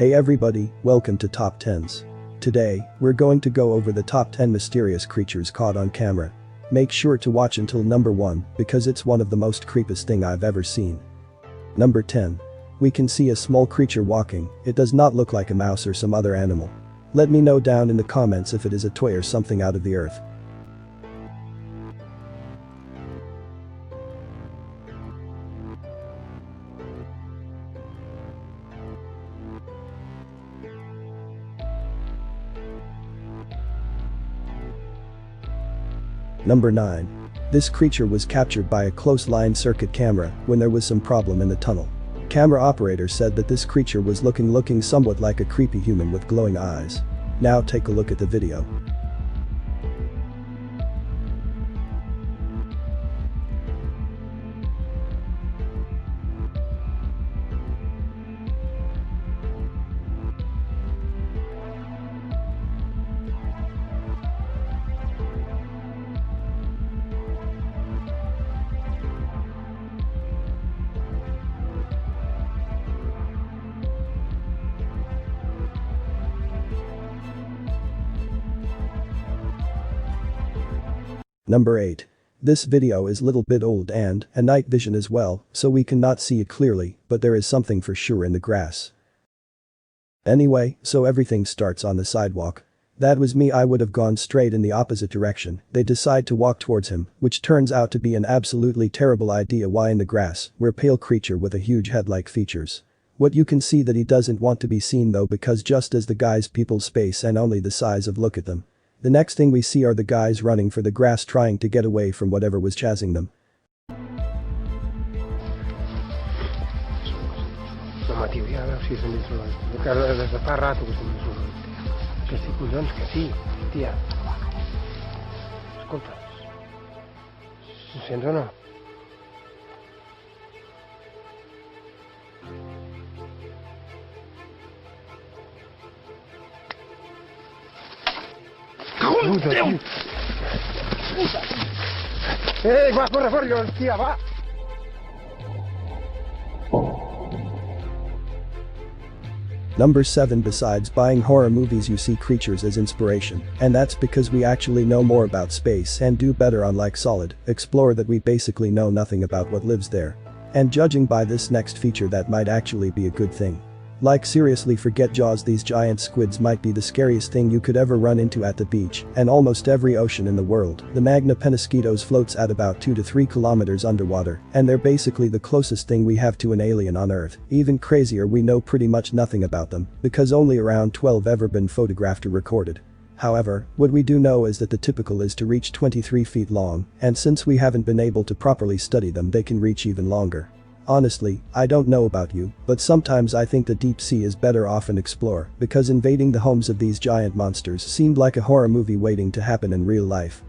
Hey everybody, welcome to Top 10s. Today, we're going to go over the top 10 mysterious creatures caught on camera. Make sure to watch until number 1 because it's one of the most creepiest thing I've ever seen. Number 10. We can see a small creature walking. It does not look like a mouse or some other animal. Let me know down in the comments if it is a toy or something out of the earth. Number 9. This creature was captured by a close-line circuit camera when there was some problem in the tunnel. Camera operator said that this creature was looking somewhat like a creepy human with glowing eyes. Now take a look at the video. Number 8. This video is little bit old and a night vision as well, so we cannot see it clearly, but there is something for sure in the grass. Anyway, so everything starts on the sidewalk. That was me. I would have gone straight in the opposite direction. They decide to walk towards him, which turns out to be an absolutely terrible idea. Why in the grass, where pale creature with a huge head-like features. What you can see that he doesn't want to be seen though, because just as the guys people's space and only the size of look at them. The next thing we see are the guys running for the grass trying to get away from whatever was chasing them. No, Matiu, ja, a veure si se'n diu que des de fa rato que se'n diu que sí, collons, que sí, tia. Escolta, ho sents o no? Puta, tio. Va, corre, tia, va! Number 7. Besides buying horror movies, you see creatures as inspiration, and that's because we actually know more about space and do better on like Solid Explore that we basically know nothing about what lives there. And judging by this next feature, that might actually be a good thing. Like seriously, forget Jaws, these giant squids might be the scariest thing you could ever run into at the beach and almost every ocean in the world. The Magna Penasquitos floats at about 2 to 3 kilometers underwater, and they're basically the closest thing we have to an alien on Earth. Even crazier, we know pretty much nothing about them because only around 12 ever been photographed or recorded. However, what we do know is that the typical is to reach 23 feet long, and since we haven't been able to properly study them, they can reach even longer. Honestly, I don't know about you, but sometimes I think the deep sea is better off in Explore because invading the homes of these giant monsters seemed like a horror movie waiting to happen in real life.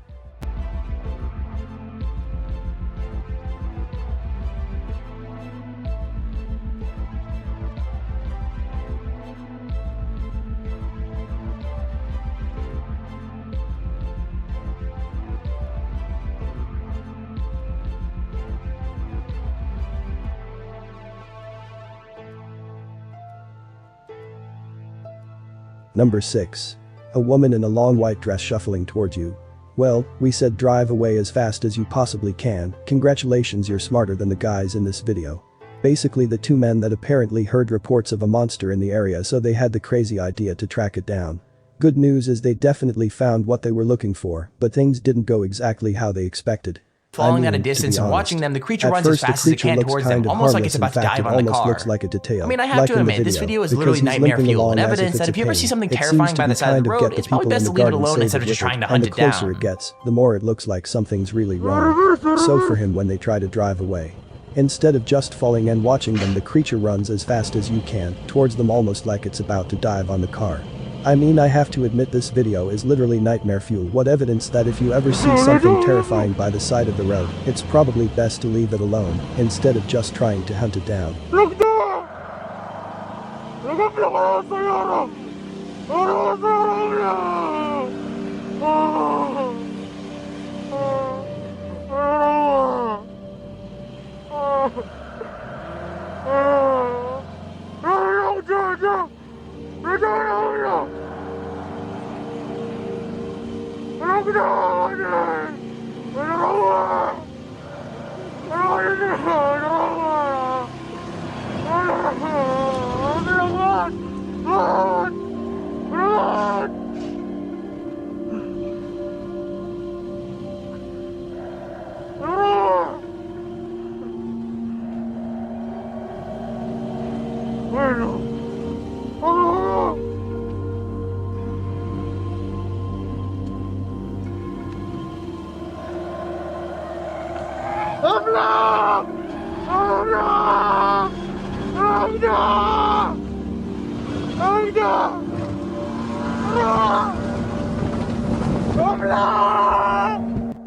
Number 6. A woman in a long white dress shuffling towards you. Well, we said drive away as fast as you possibly can. Congratulations, you're smarter than the guys in this video. Basically, the two men that apparently heard reports of a monster in the area, so they had the crazy idea to track it down. Good news is they definitely found what they were looking for, but things didn't go exactly how they expected. Following at a distance and watching them, the creature runs as fast as it can towards them, almost like it's about to dive on the car. Looks like a detail, I mean, I have to admit, this video is literally nightmare fuel and evidence that if you ever see something terrifying by the side of the road, it's probably best to leave it alone instead of just trying to hunt it down. And the closer it gets, the more it looks like something's really wrong. So for him, when they try to drive away, instead of just falling and watching them, the creature runs as fast as you can towards them, almost like it's about to dive on the car. I mean, I have to admit, this video is literally nightmare fuel. What evidence that if you ever see something terrifying by the side of the road, it's probably best to leave it alone instead of just trying to hunt it down.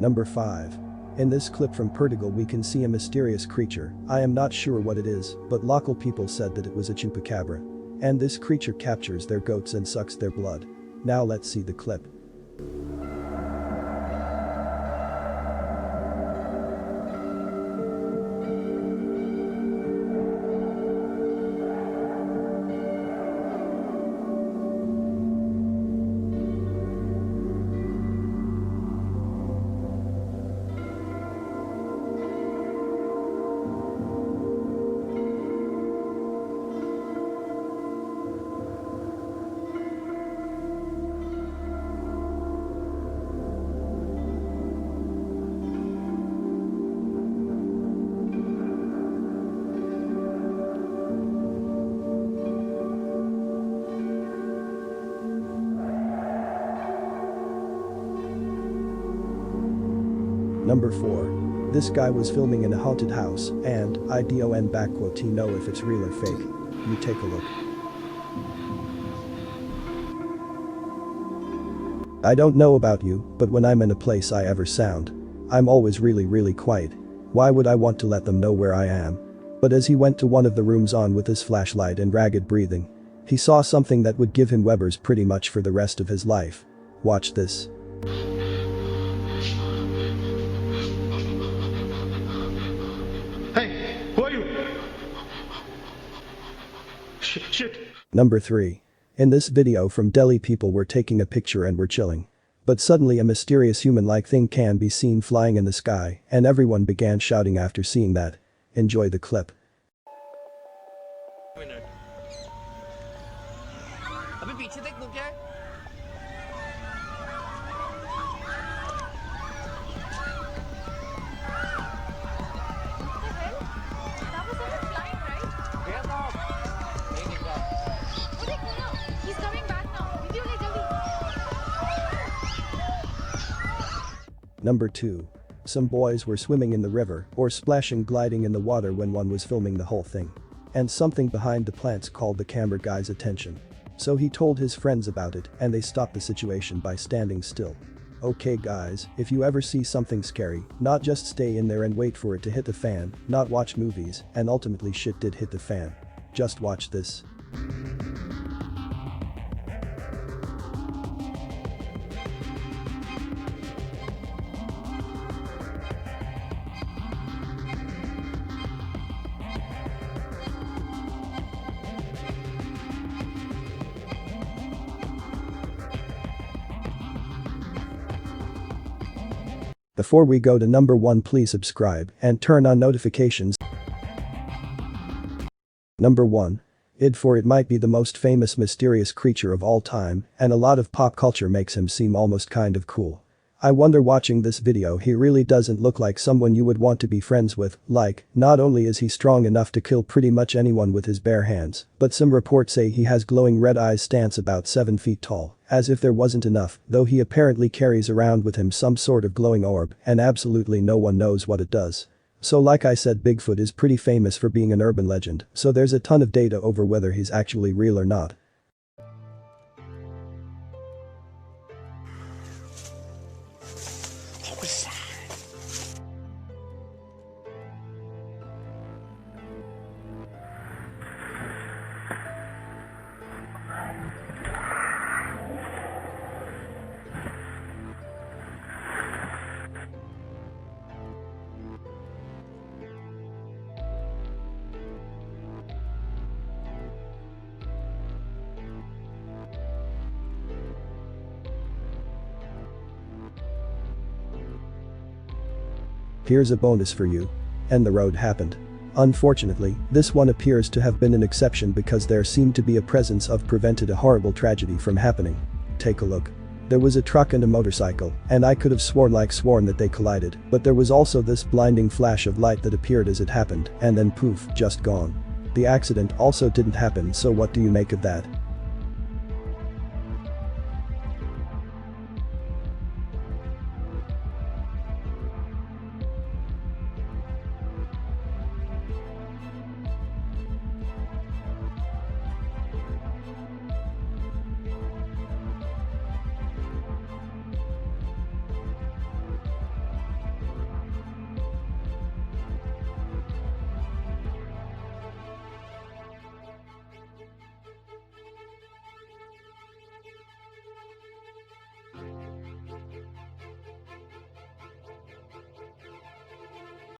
Number 5. In this clip from Portugal we can see a mysterious creature. I am not sure what it is, but local people said that it was a chupacabra. And this creature captures their goats and sucks their blood. Now let's see the clip. Number 4. This guy was filming in a haunted house and IDON backquote know if it's real or fake. You take a look. I don't know about you, but when I'm in a place I ever sound, I'm always really quiet. Why would I want to let them know where I am? But as he went to one of the rooms on with his flashlight and ragged breathing, he saw something that would give him Weber's pretty much for the rest of his life. Watch this. Hey, who are you? Shit. Number 3. In this video from Delhi people were taking a picture and were chilling. But suddenly a mysterious human-like thing can be seen flying in the sky and everyone began shouting after seeing that. Enjoy the clip. Number 2. Some boys were swimming in the river or splashing gliding in the water when one was filming the whole thing. And something behind the plants called the camera guy's attention. So he told his friends about it and they stopped the situation by standing still. Okay guys, if you ever see something scary, not just stay in there and wait for it to hit the fan, not watch movies, and ultimately shit did hit the fan. Just watch this. Before we go to number 1, please subscribe and turn on notifications. Number 1. It might be the most famous mysterious creature of all time and a lot of pop culture makes him seem almost kind of cool. I wonder watching this video he really doesn't look like someone you would want to be friends with, like, not only is he strong enough to kill pretty much anyone with his bare hands, but some reports say he has glowing red eyes stands about 7 feet tall, as if there wasn't enough, though he apparently carries around with him some sort of glowing orb and absolutely no one knows what it does. So like I said Bigfoot is pretty famous for being an urban legend, so there's a ton of data over whether he's actually real or not. Here's a bonus for you. And the road happened. Unfortunately, this one appears to have been an exception because there seemed to be a presence of prevented a horrible tragedy from happening. Take a look. There was a truck and a motorcycle, and I could have sworn that they collided, but there was also this blinding flash of light that appeared as it happened, and then poof, just gone. The accident also didn't happen, so what do you make of that?